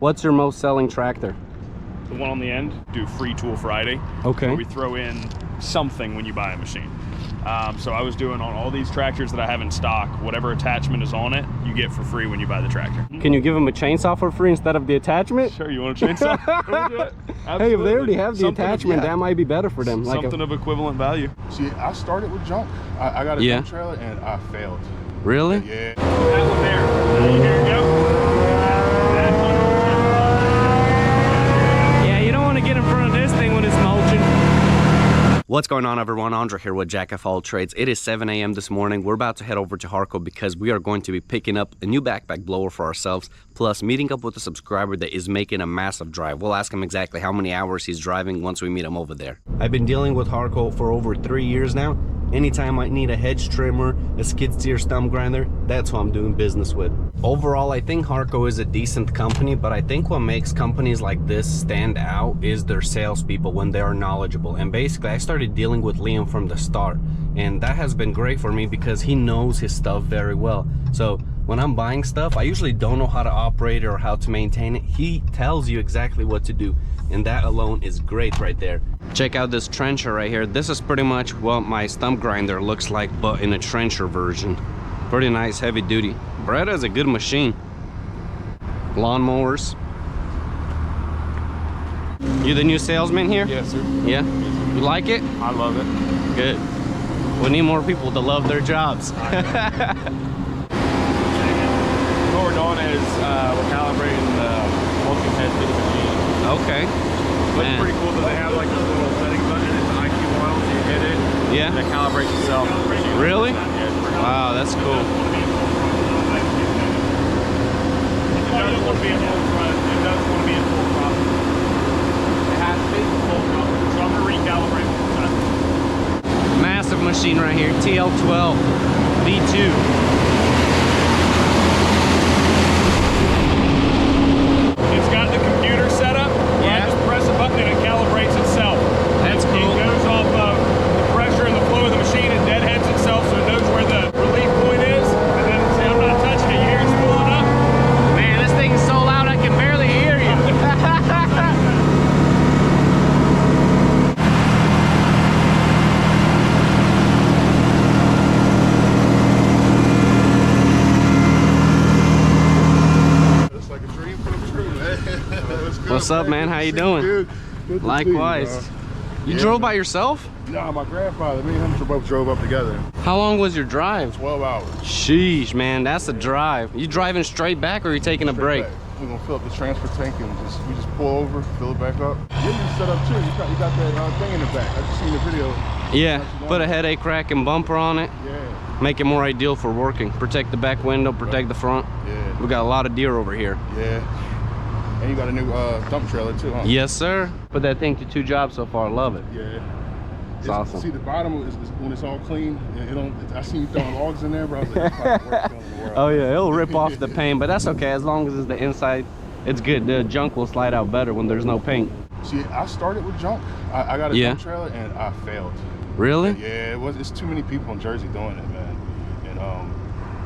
What's your most selling tractor? The one on the end, do Free Tool Friday. Okay. Where we throw in something when you buy a machine. So I was doing on all these tractors that I have in stock, whatever attachment is on it, you get for free when you buy the tractor. Can you give them a chainsaw for free instead of the attachment? Sure, you want a chainsaw? We'll do it. Hey, if they already have the attachment, that might be better for them. Something of equivalent value. See, I started with junk. I got a dump trailer and I failed. Really? Yeah. That one there. Here you go. Yeah, you don't want to get in front of this thing when it's mulching. What's going on, everyone? Andre here with ZbWKwL Trades. It is 7 a.m. this morning. We're about to head over to Harco because we are going to be picking up a new backpack blower for ourselves, plus meeting up with a subscriber that is making a massive drive. We'll ask him exactly how many hours he's driving once we meet him over there. I've been dealing with Harco for over 3 years now. Anytime I need a hedge trimmer, a skid steer stump grinder, that's who I'm doing business with. Overall, I think Harco is a decent company, but I think what makes companies like this stand out is their salespeople when they are knowledgeable. And basically, I started dealing with Liam from the start, and that has been great for me because he knows his stuff very well. So when I'm buying stuff, I usually don't know how to operate it or how to maintain it. He tells you exactly what to do, and that alone is great right there. Check out this trencher right here. This is pretty much what my stump grinder looks like, but in a trencher version. Pretty nice, heavy duty. Brad has a good machine. Lawnmowers. You the new salesman here? Yes, sir. Yeah? You like it? I love it. Good. We need more people to love their jobs. What we're doing is we're calibrating the mulching head to the machine. Okay. But it's pretty cool that they have like this little setting button. It's an IQ oil, so you hit it. Yeah. And it calibrates itself. Really? Yeah, it's pretty Wow, that's cool. It does want to be in full front. It does want to be in full front. It has to be full front. So I'm going to recalibrate one time. Massive machine right here. TL12V2. It's got the computer set up. Yeah. I just press a button and it calibrates itself. That's cool. It goes off of the pressure and the flow of the machine. It deadheads itself so it knows where the relief point is. And then see, I'm not touching it. You hear it spooling up? Man, this thing is so loud I can barely hear you. It's like a dream come true, man. What's up, man? How you doing? Good. Good to Likewise. see You Yeah, drove man. by yourself? Nah, my grandfather, me and him both drove up together. How long was your drive? 12 hours. Sheesh, man, that's a drive. You driving straight back or are you taking a break? Back. We're gonna fill up the transfer tank and we just pull over, fill it back up. Get me set up too. You got that thing in the back. I just seen the video. Yeah, put a headache crack and bumper on it. Yeah. Make it more ideal for working. Protect the back window, protect the front. Yeah. We got a lot of deer over here. Yeah. And you got a new dump trailer too, huh? Yes, sir. Put that thing to 2 jobs so far. Love it. Yeah. It's awesome. See, the bottom is when it's all clean. I seen you throwing logs in there, but I was like, that's probably the worst feeling in the world. Oh yeah, it'll rip off the paint, but that's okay as long as it's the inside. It's good. The junk will slide out better when there's no paint. See, I started with junk. I got a dump trailer and I failed. Really? Yeah, it's too many people in Jersey doing it, man. And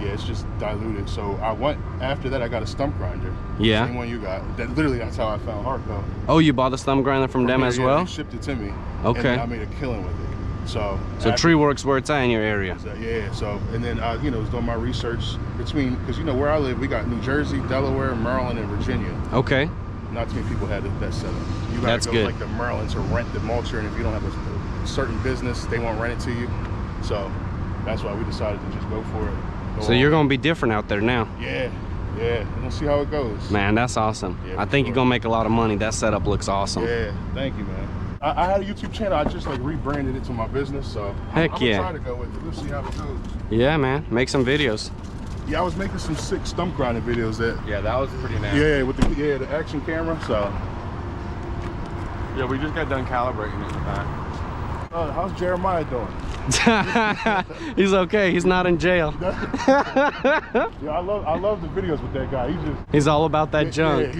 yeah, it's just diluted. So I went after that. I got a stump grinder. Yeah. Same one you got. That's how I found Harco. Oh, you bought the stump grinder from them as well? They shipped it to me. Okay. And I made a killing with it. So Tree Works where it's at in your area. Yeah. So and then I, was doing my research between because where I live, we got New Jersey, Delaware, Maryland, and Virginia. Okay. Not too many people had that setup. You gotta That's go good. like the Maryland to rent the Mulcher, and if you don't have a certain business, they won't rent it to you. So that's why we decided to just go for it. So you're gonna be different out there now. Yeah. We'll see how it goes. Man, that's awesome. Yeah, I think sure. you're gonna make a lot of money. That setup looks awesome. Yeah, thank you, man. I had a YouTube channel. I just like rebranded it to my business, so I'm yeah. gonna try to go with it. We'll see how it goes. Yeah, man. Make some videos. Yeah, I was making some sick stump grinding videos that. Yeah, that was pretty nasty. Yeah, with the action camera. So. Yeah, we just got done calibrating it in the back. How's Jeremiah doing? He's okay. He's not in jail. Yeah, I love the videos with that guy. He's all about that junk.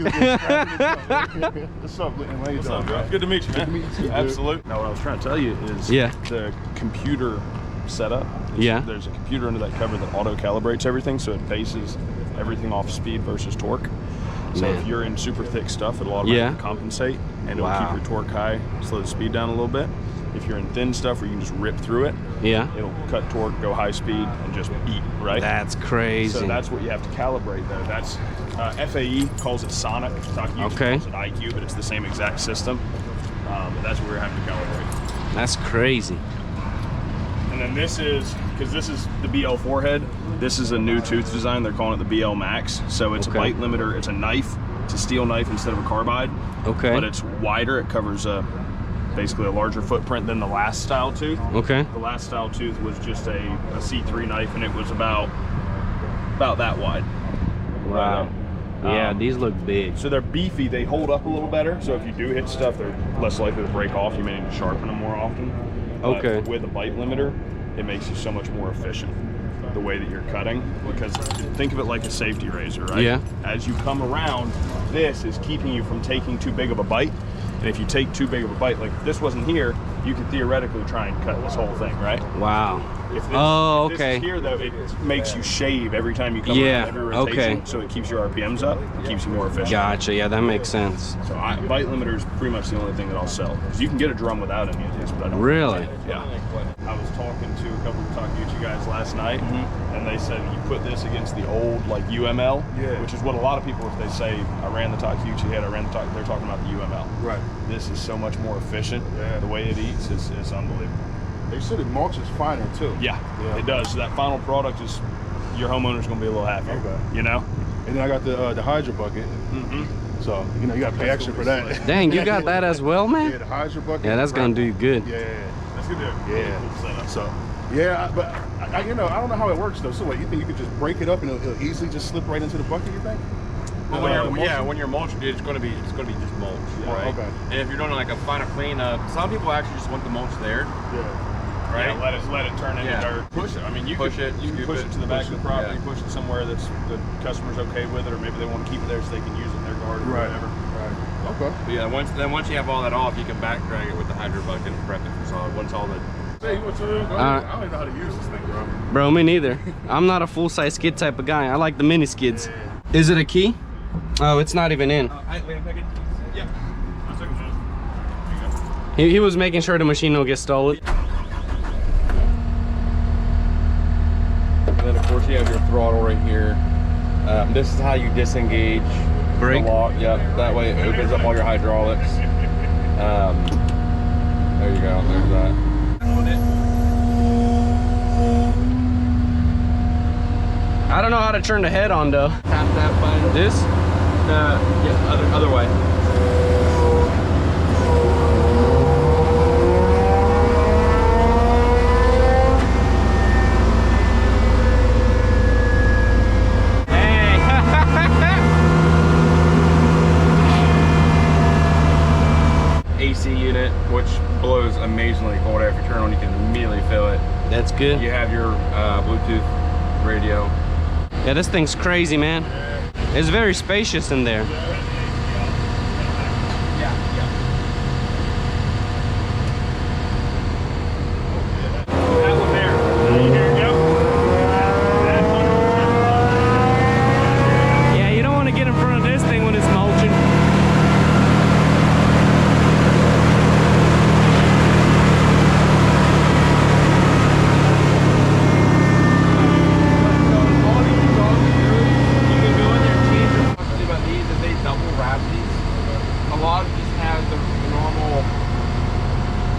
What's up, Lane? What's up, bro? Good to meet you, man. Good to meet you, Absolutely. No, what I was trying to tell you is the computer setup. There's a computer under that cover that auto calibrates everything, so it bases everything off speed versus torque. So if you're in super thick stuff, it'll automatically compensate, and it'll keep your torque high, slow the speed down a little bit. If you're in thin stuff where you can just rip through it, it'll cut torque, go high speed, and just eat, right? That's crazy. So that's what you have to calibrate, though. That's FAE calls it Sonic. Takeuchi calls it IQ, but it's the same exact system. But that's what we're having to calibrate. That's crazy. And then this is, because this is the BL4 head, this is a new tooth design. They're calling it the BL Max. So it's a bite limiter. It's a knife. It's a steel knife instead of a carbide. Okay. But it's wider. It covers basically a larger footprint than the last style tooth. Okay. The last style tooth was just a C3 knife, and it was about that wide. Wow. Yeah, these look big. So they're beefy. They hold up a little better. So if you do hit stuff, they're less likely to break off. You may need to sharpen them more often. Okay. With a bite limiter, it makes you so much more efficient the way that you're cutting, because think of it like a safety razor, right? Yeah. As you come around, this is keeping you from taking too big of a bite. And if you take too big of a bite, like if this wasn't here, you could theoretically try and cut this whole thing, right? Wow. If this, if this is here, though, it makes you shave every time you come around, every rotation, so it keeps your RPMs up, it keeps you more efficient. Gotcha, yeah, that makes sense. So bite limiter is pretty much the only thing that I'll sell. Because you can get a drum without any of these, but I don't. Really? Yeah. I was talking to a couple of Takeuchi guys last night, and they said you put this against the old, like, UML, which is what a lot of people, if they say, I ran the Takeuchi head, they're talking about the UML. Right. This is so much more efficient. The way it eats is unbelievable. They said it mulches finer too. Yeah, it does. So that final product is, your homeowner's gonna be a little happy. You know? And then I got the Hydra bucket. So, you know, you gotta pay extra for that. Dang, you got that as well, man? Yeah, the Hydra bucket. Yeah, that's gonna do you good. Yeah. That's good. Yeah. Cool setup. So, yeah, but you know, I don't know how it works though. So what, you think you could just break it up and it'll easily just slip right into the bucket, you think? Well, when you're mulching, dude, it's gonna be just mulch, right? Okay. And if you're doing like a final cleanup, some people actually just want the mulch there. Right? Yeah, let it turn into dirt. Push it. I mean, you can push it to the back of the property, push it somewhere that's the customer's okay with it, or maybe they want to keep it there so they can use it in their garden or whatever. Right. Okay. But yeah, once you have all that off, you can back drag it with the Hydro bucket and prep it for solid. Once all the Hey, what's up? I don't even know how to use this thing, bro. Bro, me neither. I'm not a full-size skid type of guy. I like the mini skids. Is it a key? Oh, it's not even in. Yeah. He was making sure the machine don't get stolen. And then of course you have your throttle right here. This is how you disengage brake. The lock. Yep. That way it opens up all your hydraulics. There you go. There's that. I don't know how to turn the head on though. Tap that button. This? Yeah, other way. AC unit, which blows amazingly cold air. If you turn on, you can immediately feel it. That's good. You have your Bluetooth radio. Yeah, this thing's crazy, man. It's very spacious in there. That one there. Here you go. Yeah, you don't want to get in front of this thing when it's mulching.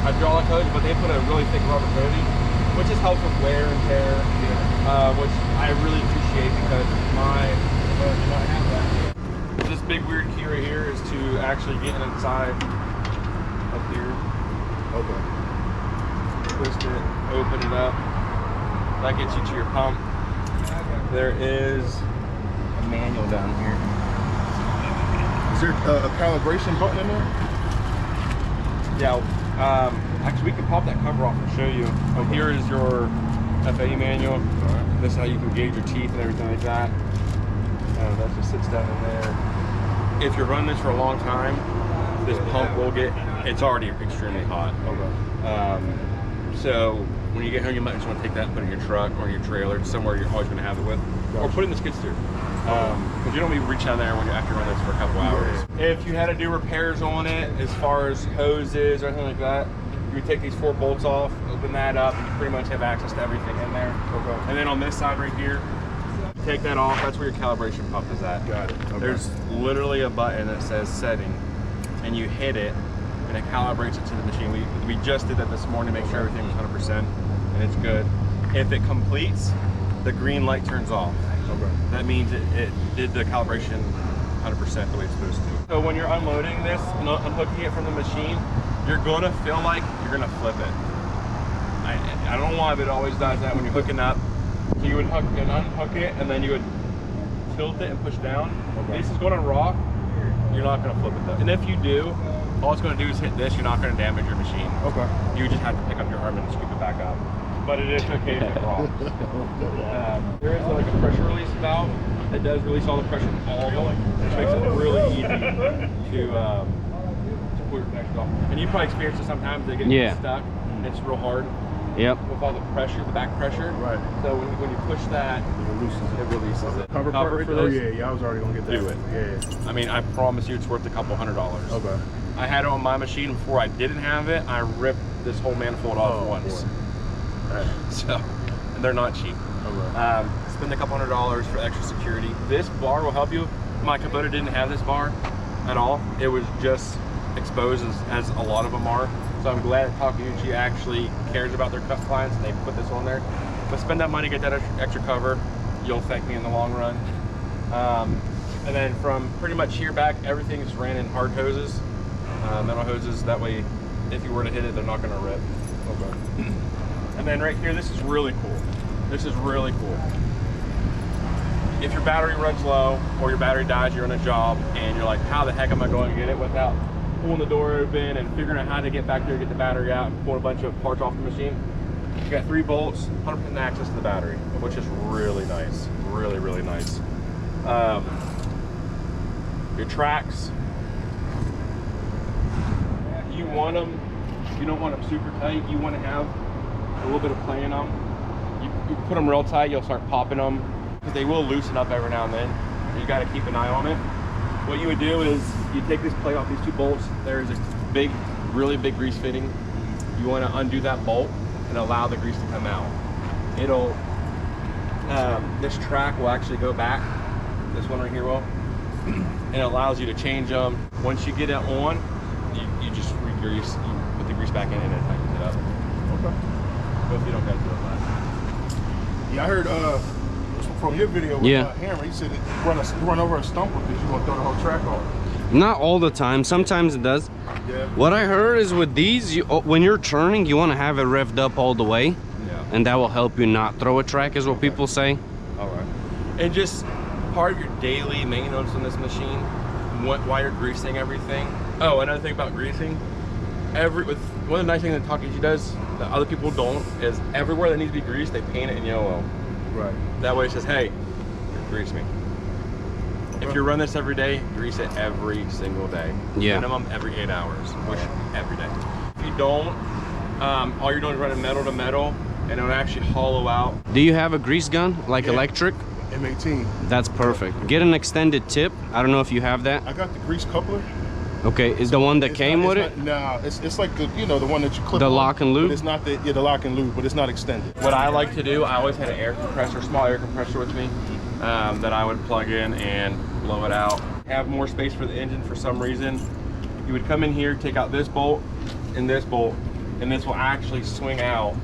Hydraulic hose, but they put a really thick rubber coating, which just helps with wear and tear, which I really appreciate because I have that. This big weird key right here is to actually get inside up here. Okay. Twist it, open it up. That gets you to your pump. There is a manual down here. Is there a calibration button in there? Yeah. Actually, we can pop that cover off and show you. But here is your FAE manual. This is how you can gauge your teeth and everything like that. That just sits down in there. If you're running this for a long time, this pump will get, it's already extremely hot. So when you get home, you might just want to take that and put it in your truck or in your trailer, somewhere you're always going to have it with. Or put it in the skid steer. because you don't be reaching down there when you're after running this for a couple hours. If you had to do repairs on it, as far as hoses or anything like that, you would take these 4 bolts off, open that up, and you pretty much have access to everything in there. Okay. And then on this side right here, you take that off, that's where your calibration pump is at. Got it. Okay. There's literally a button that says setting, and you hit it, and it calibrates it to the machine. We just did that this morning to make sure everything was 100%, and it's good. If it completes, the green light turns off. Okay. That means it did the calibration 100% the way it's supposed to. So when you're unloading this and unhooking it from the machine, you're gonna feel like you're gonna flip it. I don't know why, but it always does that when you're hooking up. So you would unhook it, and then you would tilt it and push down. Okay. This is going to rock. You're not gonna flip it though. And if you do, all it's gonna do is hit this. You're not gonna damage your machine. Okay. You just have to pick up your arm and scoop it back up. But it is okay if it rocks. There is like a pressure release valve that does release all the pressure from all of them, which makes it really easy to pull your connections off. And you probably experience it sometimes. They get stuck. And it's real hard. Yep. With all the pressure, the back pressure. Right. So when you push that, it releases it. Cover for this? Oh yeah, I was already gonna get that. Do it. Yeah. I mean, I promise you, it's worth a couple $100. Okay. I had it on my machine before I didn't have it. I ripped this whole manifold off once. Boy. So, and they're not cheap. Okay. Spend a couple $100 for extra security. This bar will help you. My Kubota didn't have this bar at all. It was just exposed as a lot of them are. So I'm glad Takeuchi actually cares about their clients and they put this on there. But spend that money, get that extra cover. You'll thank me in the long run. And then from pretty much here back, everything is ran in hard hoses, metal hoses. That way, if you were to hit it, they're not going to rip. Okay. And then right here, this is really cool. This is really cool. If your battery runs low or your battery dies, you're on a job and you're like, how the heck am I going to get it without pulling the door open and figuring out how to get back there, get the battery out and pull a bunch of parts off the machine? You got 3 bolts, 100% access to the battery, which is really nice. Really, really nice. Your tracks, you want them, you don't want them super tight. You want to have a little bit of play in them. You put them real tight, you'll start popping them because they will loosen up every now and then. You got to keep an eye on it. What you would do is you take this plate off these 2 bolts. There's a big, really big grease fitting. You want to undo that bolt and allow the grease to come out. It'll, this track will actually go back. This one right here will. And it allows you to change them. Once you get it on, you just re-grease, you put the grease back in and it tightens it up. Okay. Hopefully you don't gotta do it last. Yeah, I heard from your video with Hammer, you said it run over a stumper because you're gonna throw the whole track off. Not all the time, sometimes it does. Yeah. What I heard is with these, when you're turning, you want to have it revved up all the way. Yeah. And that will help you not throw a track, is what people say. All right. And just part of your daily maintenance on this machine, while you're greasing everything. Oh, another thing about greasing, one of the nice things that Takeuchi does that other people don't is everywhere that needs to be greased, they paint it in yellow. Right. That way it says, hey, grease me. If you run this every day, grease it every single day. Yeah. Minimum every 8 hours, which every day. If you don't, all you're doing is running metal to metal, and it'll actually hollow out. Do you have a grease gun, like electric? M18. That's perfect. Get an extended tip. I don't know if you have that. I got the grease coupler. Okay, is the one that came with it? No, it's like the the one that you clip. The lock and lube. But it's not the the lock and lube, but it's not extended. What I like to do, I always had an air compressor, small air compressor with me, that I would plug in and blow it out. Have more space for the engine for some reason. You would come in here, take out this bolt, and this will actually swing out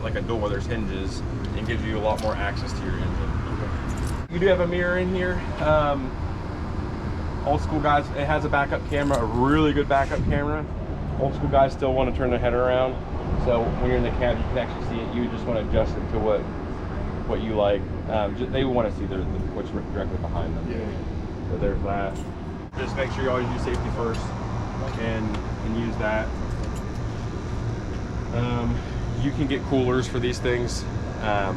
like a door. There's hinges, and gives you a lot more access to your engine. Okay. You do have a mirror in here. Old school guys, it has a backup camera, a really good backup camera. Old school guys still want to turn their head around. So when you're in the cab, you can actually see it. You just want to adjust it to what you like. They want to see what's directly behind them. Yeah. So there's that. Just make sure you always use safety first and use that. You can get coolers for these things. I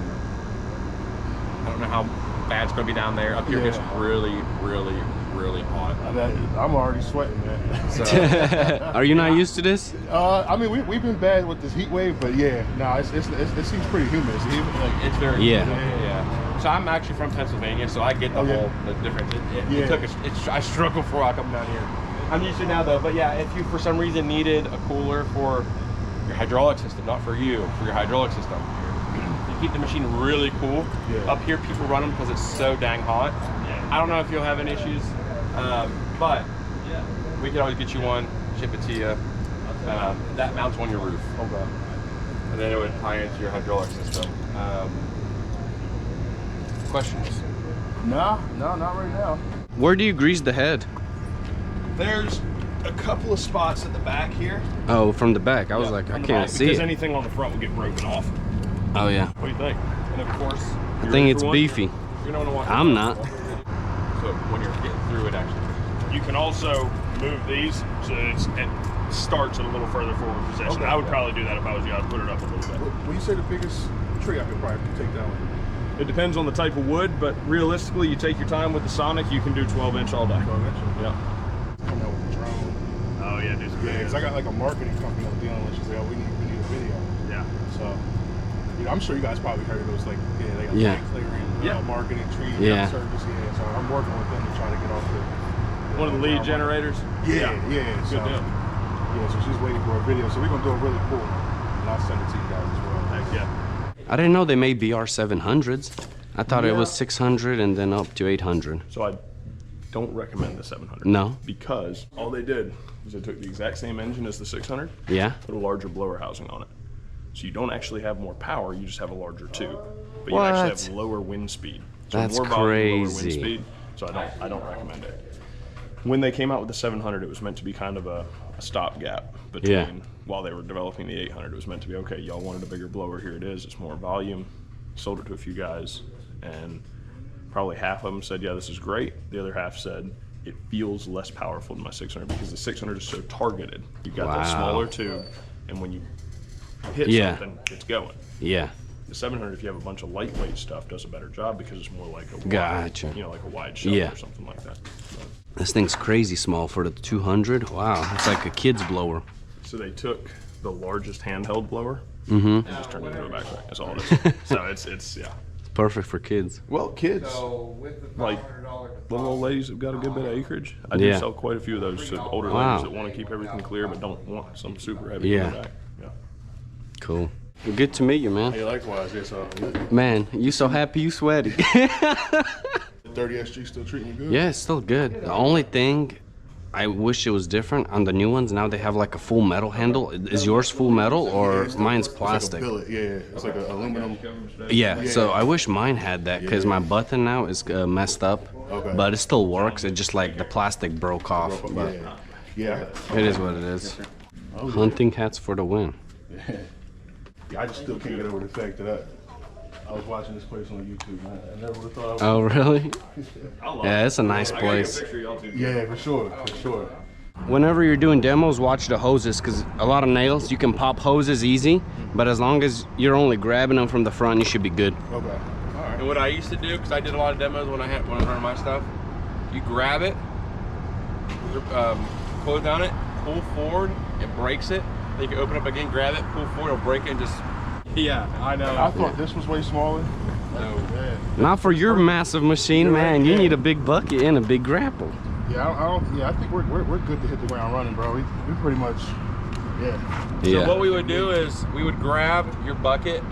don't know how bad it's going to be down there. Up here it gets really, really, really hot. I'm already sweating, man. So. Are you not used to this? I mean, we've been bad with this heat wave, but yeah, no, it seems pretty humid. It's very humid. Yeah. So I'm actually from Pennsylvania, so I get the the difference. It took I struggled for a while coming down here. I'm used to it now though, but yeah, if you for some reason needed a cooler for your hydraulic system, not for you, for your hydraulic system, you keep the machine really cool. Up here, people run them because it's so dang hot. I don't know if you'll have any issues, but we could always get you one, ship it to you. That mounts on your roof. Okay. And then it would tie into your hydraulic system. Questions? No, not right now. Where do you grease the head? There's a couple of spots at the back here. Oh, from the back. I was like, I can't see because it. anything on the front will get broken off. Oh yeah. What do you think? And of course, I think it's beefy. You're gonna want I'm not. So when you're getting through it, actually. You can also move these so that it starts at a little further forward position. Okay. I would probably do that if I was you. I'd put it up a little bit. When you say the biggest tree I could probably take down? It depends on the type of wood, but realistically, you take your time with the Sonic, you can do 12-inch all day. 12-inch? Yeah. Come out with the drone. Oh yeah, do some Yeah, because I got like a marketing company I'm dealing with. She's like, oh, we need a video. Yeah. So, you know, I'm sure you guys probably heard of those, like, they got Yeah. clearing, marketing, tree service. Yeah, so I'm working with them to try to get off the one of the lead generators. Yeah. Good So, deal. yeah, so she's waiting for a video. So we're gonna do it really cool, and I'll send it to you guys as well. Heck yeah. I didn't know they made VR 700s. I thought it was 600 and then up to 800. So I don't recommend the 700. No. Because all they did was they took the exact same engine as the 600. Yeah. Put a larger blower housing on it. So you don't actually have more power, you just have a larger tube. But What? you actually have lower wind speed. So That's more volume, lower wind crazy. speed. So I don't recommend it. When they came out with the 700, it was meant to be kind of a stopgap between while they were developing the 800. It was meant to be, okay, y'all wanted a bigger blower, here it is, it's more volume. Sold it to a few guys, and probably half of them said, yeah, this is great. The other half said, it feels less powerful than my 600 because the 600 is so targeted. You've got that smaller tube, and when you hit something, it's going. Yeah. The 700, if you have a bunch of lightweight stuff, does a better job because it's more like a wide, Gotcha. like a wide shovel or something like that. This thing's crazy small for the 200. Wow, it's like a kid's blower. So they took the largest handheld blower and just turned it into a backpack. That's all it is. So it's It's perfect for kids. well, kids like little old ladies have got a good bit of acreage. I do sell quite a few of those to older ladies that want to keep everything clear but don't want some super heavy in the back. Yeah. Cool. Well, good to meet you, man. Hey, likewise, yes. Man, you so happy you sweaty. The 30SG still treating you good? Yeah, it's still good. The only thing I wish it was different on the new ones. Now they have like a full metal handle. Is yours full metal or mine's plastic? It's like a billet, yeah. It's like an aluminum. Yeah, so I wish mine had that because my button now is messed up. Okay. But it still works. It just like the plastic broke off. But Yeah. it is what it is. Hunting hats for the win. Yeah, I just still can't get over the fact that I was watching this place on YouTube, man. I never would have thought I would. Oh, really? Yeah, it's a nice place. Yeah, for sure. Whenever you're doing demos, watch the hoses because a lot of nails, you can pop hoses easy, but as long as you're only grabbing them from the front, you should be good. Okay. All right. And what I used to do, because I did a lot of demos when I was running my stuff, you grab it, close down it, pull forward, it breaks it. Then you can open up again, grab it, pull forward, it'll break it, and just. Yeah, I know. I thought this was way smaller. No. Yeah. Not for your massive machine, man. You need a big bucket and a big grapple. Yeah, I think we're good to hit the ground running, bro. We pretty much, So what we would do is we would grab your bucket,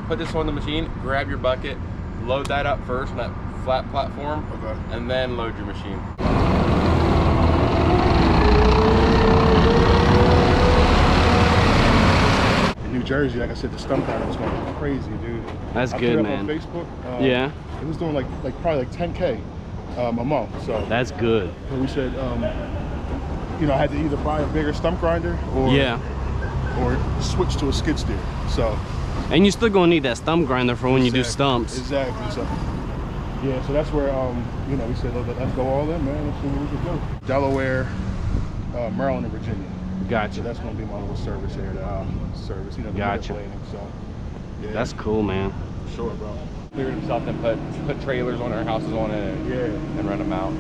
put this on the machine, grab your bucket, load that up first on that flat platform, and then load your machine. In New Jersey, like I said, the stump grinder was going crazy, dude. That's I good, put it man. up on Facebook. Yeah. It was doing like probably like 10K a month. So That's good. so we said, you know, I had to either buy a bigger stump grinder or switch to a skid steer. So. And you still gonna need that stump grinder for when you do stumps. Exactly. So yeah, so that's where you know, we said, let's go all in, man. Let's see what we can do. Delaware, Maryland, and Virginia. Gotcha. So that's gonna be my little service area that I'll service. You know, the Gotcha. planning. So yeah. That's cool, man. Sure, bro. Cleared himself and put trailers on our houses on it and rent them out.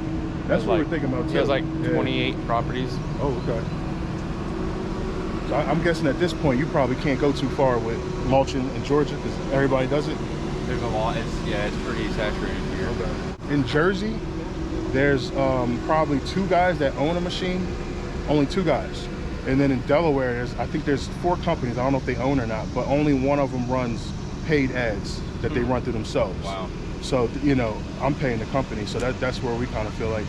That's what we're thinking about too. He has like 28 properties. Oh, okay. So I'm guessing at this point you probably can't go too far with mulching in Georgia because everybody does it. There's a lot. It's pretty saturated here. Okay. In Jersey, there's probably 2 guys that own a machine, only 2 guys. And then in Delaware, I think there's 4 companies. I don't know if they own or not, but only one of them runs paid ads that they run through themselves. Wow. So, you know, I'm paying the company. So that's where we kind of feel like,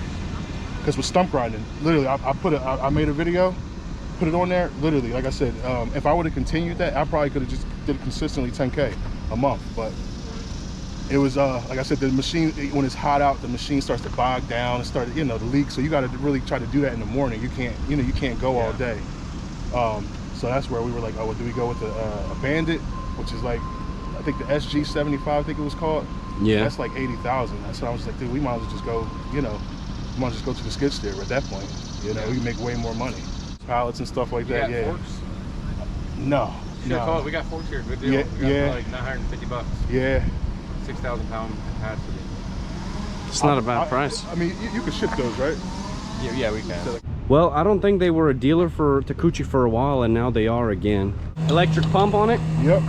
because with stump grinding, literally, I made a video, put it on there. Literally, like I said, if I would have continued that, I probably could have just did consistently 10K a month. But it was, like I said, the machine, when it's hot out, the machine starts to bog down and start, you know, to leak. So you got to really try to do that in the morning. You can't, you know, you can't go all day. So that's where we were like, oh, well, do we go with a Bandit, which is like, I think the SG75, I think it was called. Yeah. That's like 80,000. That's what I was like, dude, we might as well just go, you know, we might as well just go to the skid steer at that point. You know, we can make way more money. Pallets and stuff like that, yeah. Forks? No. No. We got forks here. Good deal. Yeah, We got yeah. like $950. Yeah. 6,000 pound capacity. It's not a bad price. I mean, you could ship those, right? Yeah, we can. Well, I don't think they were a dealer for Takeuchi for a while, and now they are again. Electric pump on it? Yep.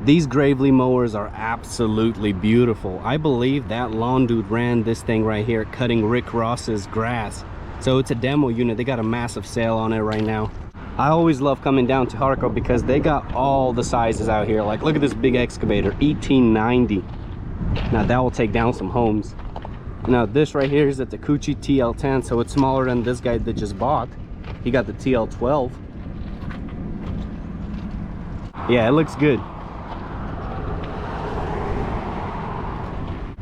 These Gravely mowers are absolutely beautiful. I believe that lawn dude ran this thing right here, cutting Rick Ross's grass. So it's a demo unit. They got a massive sale on it right now. I always love coming down to Harco because they got all the sizes out here. Like, look at this big excavator, 1890. Now that will take down some homes. Now this right here is a Takeuchi TL10, so it's smaller than this guy that just bought. He got the TL12. Yeah, it looks good.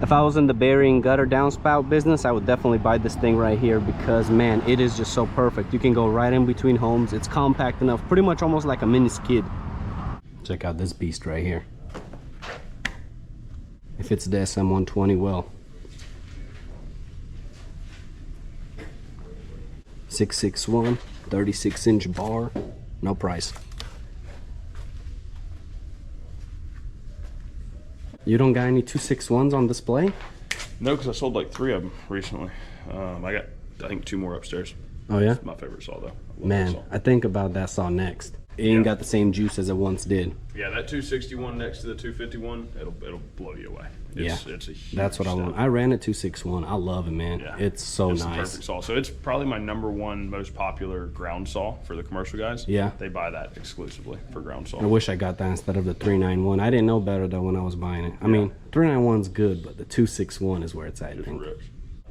If I was in the burying gutter downspout business, I would definitely buy this thing right here because, man, it is just so perfect. You can go right in between homes. It's compact enough, pretty much almost like a mini skid. Check out this beast right here. If it's the SM120, well. 661, 36-inch bar, no price. You don't got any 261s on display? No, because I sold like 3 of them recently. I got, I think, 2 more upstairs. Oh yeah? That's my favorite saw though. Man, I think about that saw next. It ain't got the same juice as it once did. Yeah, that 261 next to the 251, it'll blow you away. It's a huge That's what I want. I ran a 261. I love it, man. Yeah. It's so it's nice. The perfect saw. So it's probably my #1 most popular ground saw for the commercial guys. Yeah. They buy that exclusively for ground saw. I wish I got that instead of the 391. I didn't know better though when I was buying it. I mean, 391's good, but the 261 is where it's at.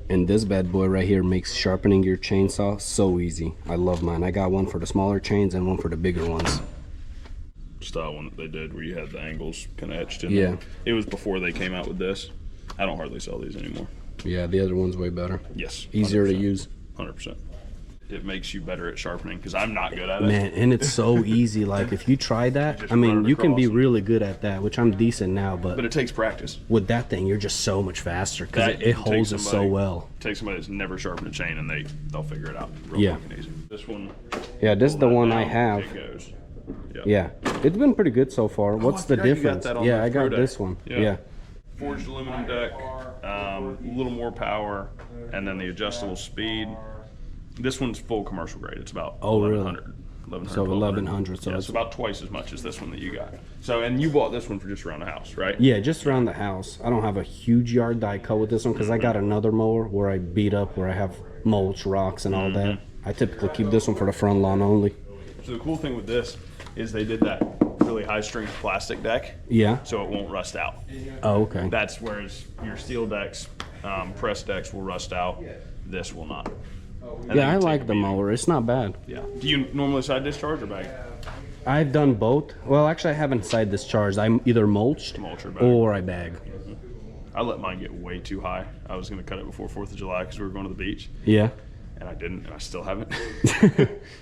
And this bad boy right here makes sharpening your chainsaw so easy. I love mine. I got one for the smaller chains and one for the bigger ones. Style one that they did where you had the angles kind of etched in. Yeah. It was before they came out with this. I don't hardly sell these anymore. Yeah, the other one's way better. Yes. Easier 100%. to use. 100%. It makes you better at sharpening because I'm not good at it. Man, and it's so easy. Like, if you try that, I mean, you can be really good at that, which I'm decent now, but it takes practice. With that thing, you're just so much faster because it holds it so well. Take somebody that's never sharpened a chain and they'll figure it out real quick and easy. This one. Yeah, this is the one I have. It goes. Yep. Yeah, it's been pretty good so far. What's the difference? Yeah, I got this one. Yeah. Forged aluminum deck, a little more power, and then the adjustable speed. This one's full commercial grade. It's about 1100. 1100. So 1100. So it's about twice as much as this one that you got. So, and you bought this one for just around the house, right? Yeah, just around the house. I don't have a huge yard that I cut with this one because I got another mower where I beat up, where I have mulch, rocks, and all that. I typically keep this one for the front lawn only. So the cool thing with this is they did that really high strength plastic deck. Yeah. So it won't rust out. Oh, okay. That's whereas your steel decks, press decks will rust out. This will not. And yeah, I like the mower. It's not bad. Yeah. Do you normally side discharge or bag? I've done both. Well, actually, I haven't side discharged. I'm either mulched or I bag. I let mine get way too high. I was going to cut it before 4th of July because we were going to the beach. Yeah. And I didn't, and I still haven't.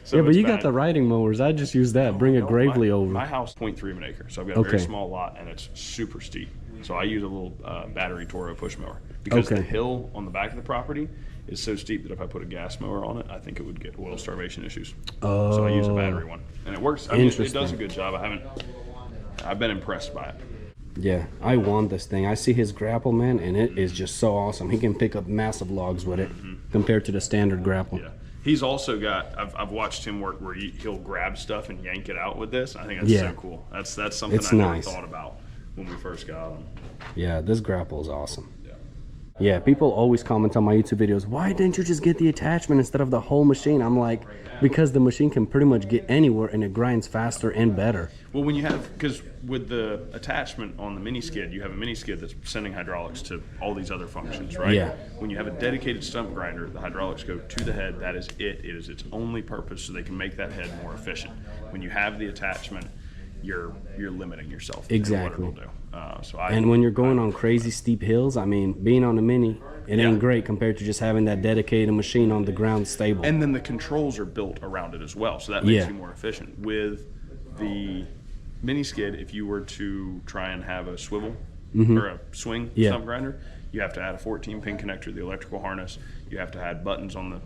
So yeah, but you got the riding mowers. I just use that. Bring a Gravely over. My house is 0.3 of an acre, so I've got a very small lot, and it's super steep. So I use a little battery Toro push mower because the hill on the back of the property is so steep that if I put a gas mower on it, I think it would get oil starvation issues. Oh. So I use a battery one, and it works. I mean, it does a good job. I've been impressed by it. Yeah, I want this thing. I see his grapple, man, and it is just so awesome. He can pick up massive logs with it compared to the standard grapple. Yeah. He's also got, I've watched him work where he'll grab stuff and yank it out with this. I think that's so cool. That's something I never thought about when we first got him. Yeah, this grapple is awesome. Yeah, people always comment on my YouTube videos, why didn't you just get the attachment instead of the whole machine? I'm like, because the machine can pretty much get anywhere and it grinds faster and better. Well, when you have, because with the attachment on the mini skid, you have a mini skid that's sending hydraulics to all these other functions, right? Yeah. When you have a dedicated stump grinder, the hydraulics go to the head. That is it. It is its only purpose, so they can make that head more efficient. When you have the attachment, you're limiting yourself. Exactly. In what it'll do. And when you're going on crazy steep hills, I mean, being on the mini, it ain't great compared to just having that dedicated machine on the ground stable. And then the controls are built around it as well, so that makes you more efficient. With the mini skid, if you were to try and have a swivel or a swing stump grinder, you have to add a 14-pin connector to the electrical harness. You have to add buttons on the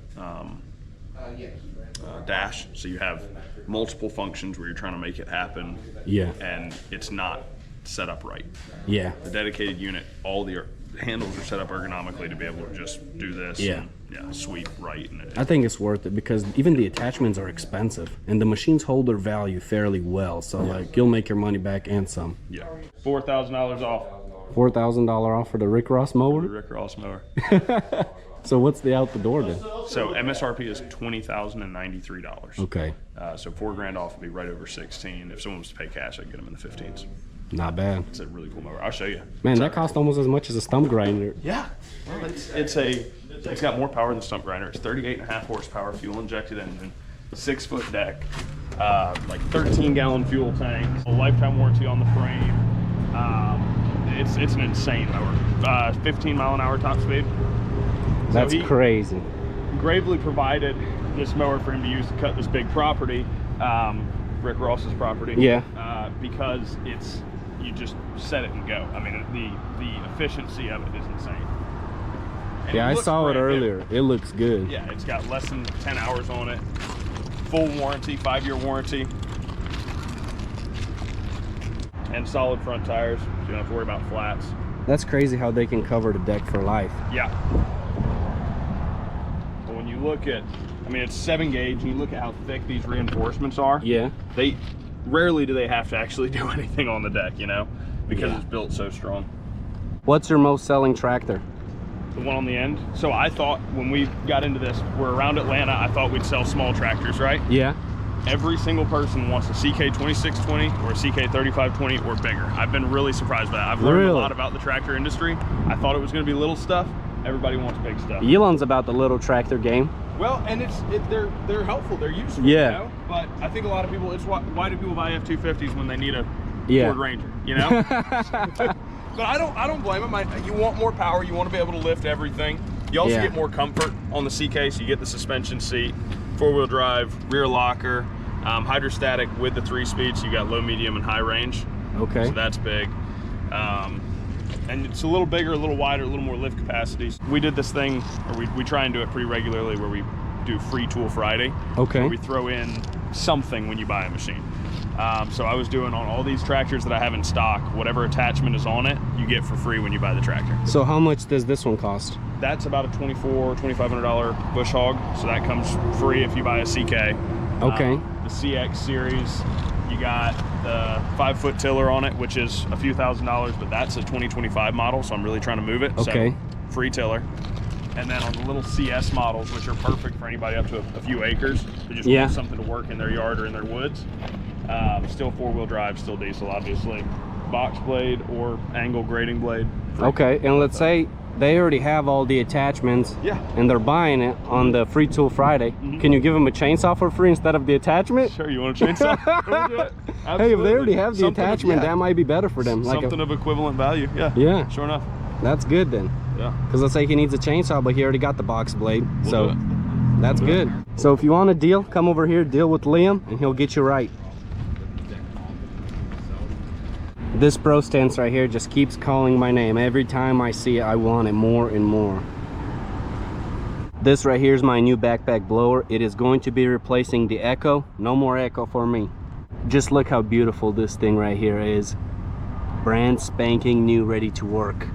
dash, so you have multiple functions where you're trying to make it happen. Yeah. And it's not set up right. Yeah. The dedicated unit, all the handles are set up ergonomically to be able to just do this. Yeah. And, sweep right. And I think it's worth it because even the attachments are expensive and the machines hold their value fairly well. So like you'll make your money back and some. Yeah. $4,000 off. $4,000 off for the Rick Ross mower? The Rick Ross mower. So what's the out the door then? So MSRP is $20,093. Okay. So $4,000 off would be right over 16. If someone was to pay cash, I'd get them in the 15s. Not bad. It's a really cool mower. I'll show you. Man, that cost almost as much as a stump grinder. Yeah. Well, it's got more power than the stump grinder. It's 38.5 horsepower, fuel injected engine, 6-foot deck, like 13-gallon fuel tank, a lifetime warranty on the frame. It's an insane mower. 15-mile-an-hour top speed. That's crazy. Gravely provided this mower for him to use to cut this big property, Rick Ross's property. Yeah. Because you just set it and go. I mean, the efficiency of it is insane. And yeah, I saw it earlier. It looks good. Yeah, it's got less than 10 hours on it. Full warranty, 5-year warranty. And solid front tires, so you don't have to worry about flats. That's crazy how they can cover the deck for life. Yeah. But when you look at, I mean, it's 7 gauge, and you look at how thick these reinforcements are. Yeah. Rarely do they have to actually do anything on the deck, you know, because it's built so strong. What's your most selling tractor? The one on the end. So I thought when we got into this, we're around Atlanta, I thought we'd sell small tractors, right? Yeah. Every single person wants a CK2620 or a CK3520 or bigger. I've been really surprised by that. I've learned a lot about the tractor industry. I thought it was going to be little stuff. Everybody wants big stuff. Elon's about the little tractor game. Well, and they're helpful. They're useful. Yeah. You know? But I think a lot of people, why do people buy F-250s when they need a Ford Ranger? You know. But I don't blame them. You want more power. You want to be able to lift everything. You also get more comfort on the CK. So you get the suspension seat, 4-wheel drive, rear locker, hydrostatic with the 3-speed. So you got low, medium, and high range. Okay. So that's big. And it's a little bigger, a little wider, a little more lift capacity. We did this thing, or we try and do it pretty regularly, where we do Free Tool Friday. Okay. Where we throw in something when you buy a machine. So I was doing on all these tractors that I have in stock, whatever attachment is on it, you get for free when you buy the tractor. So how much does this one cost? That's about a $2,500 bush hog. So that comes free if you buy a CK. Okay. The CX series, you got the 5-foot tiller on it, which is a few $1,000s, but that's a 2025 model, so I'm really trying to move it. Okay. So free tiller. And then on the little CS models, which are perfect for anybody up to a few acres, who just want something to work in their yard or in their woods. Still 4-wheel drive, still diesel, obviously. Box blade or angle grading blade. Okay, and let's say they already have all the attachments and they're buying it on the Free Tool Friday. Can you give them a chainsaw for free instead of the attachment? Sure, you want a chainsaw? We'll do it. Hey, if they already have the attachment, that might be better for them. Something of equivalent value, yeah. Sure enough. That's good then. Yeah. Because let's say he needs a chainsaw, but he already got the box blade. So that's good. So if you want a deal, come over here, deal with Liam, and he'll get you right. This Pro Stance right here just keeps calling my name. Every time I see it, I want it more and more. This right here is my new backpack blower. It is going to be replacing the Echo. No more Echo for me. Just look how beautiful this thing right here is. brand spanking new, ready to work.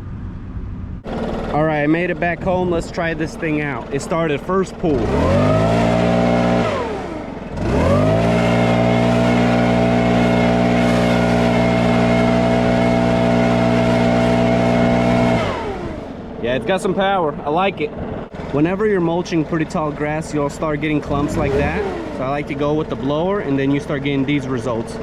All right, I made it back home. Let's try this thing out. It started first pull. Yeah, it's got some power. I like it. Whenever you're mulching pretty tall grass, you'll start getting clumps like that. So I like to go with the blower, and then you start getting these results.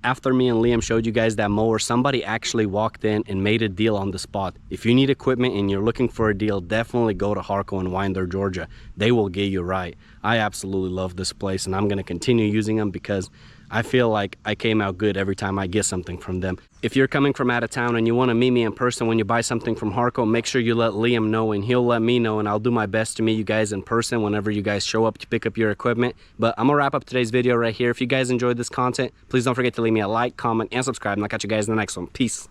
After me and Liam showed you guys that mower, somebody actually walked in and made a deal on the spot. If you need equipment and you're looking for a deal, definitely go to Harco in Winder, Georgia. They will get you right. I absolutely love this place, and I'm going to continue using them because I feel like I came out good every time I get something from them. If you're coming from out of town and you want to meet me in person when you buy something from Harco, make sure you let Liam know and he'll let me know, and I'll do my best to meet you guys in person whenever you guys show up to pick up your equipment. But I'm gonna wrap up today's video right here. If you guys enjoyed this content, please don't forget to leave me a like, comment, and subscribe, and I'll catch you guys in the next one. Peace.